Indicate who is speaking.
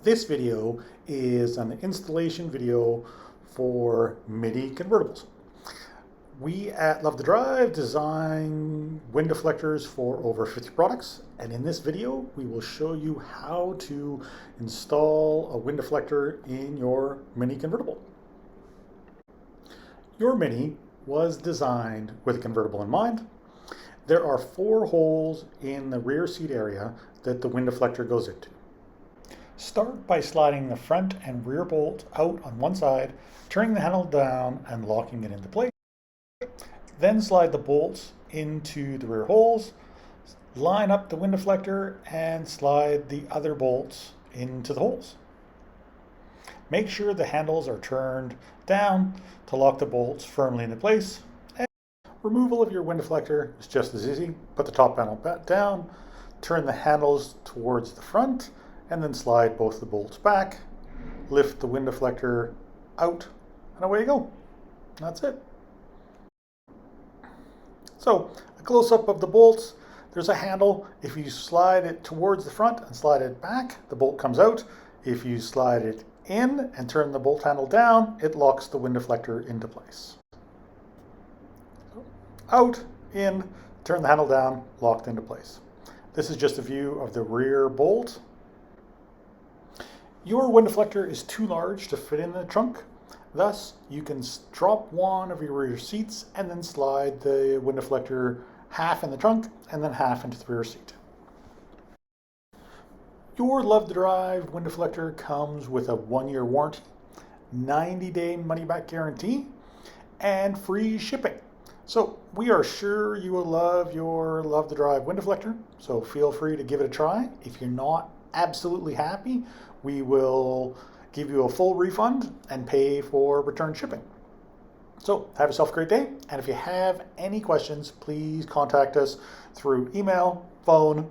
Speaker 1: This video is an installation video for Mini convertibles. We at Love to Drive design wind deflectors for over 50 products, and in this video we will show you how to install a wind deflector in your Mini convertible. Your Mini was designed with a convertible in mind. There are 4 holes in the rear seat area that the wind deflector goes into. Start by sliding the front and rear bolt out on one side, turning the handle down and locking it into place. Then slide the bolts into the rear holes, line up the wind deflector and slide the other bolts into the holes. Make sure the handles are turned down to lock the bolts firmly into place. And removal of your wind deflector is just as easy. Put the top panel back down, turn the handles towards the front, and then slide both the bolts back, lift the wind deflector out, and away you go. That's it. So, a close-up of the bolts. There's a handle. If you slide it towards the front and slide it back, the bolt comes out. If you slide it in and turn the bolt handle down, it locks the wind deflector into place. So, out, in, turn the handle down, locked into place. This is just a view of the rear bolt. Your wind deflector is too large to fit in the trunk. Thus, you can drop one of your rear seats and then slide the wind deflector half in the trunk and then half into the rear seat. Your Love to Drive wind deflector comes with a 1-year warranty, 90-day money-back guarantee, and free shipping. So we are sure you will love your Love to Drive wind deflector, so feel free to give it a try. If you're not absolutely happy, we will give you a full refund and pay for return shipping. So have yourself a great day, and if you have any questions, please contact us through email, phone,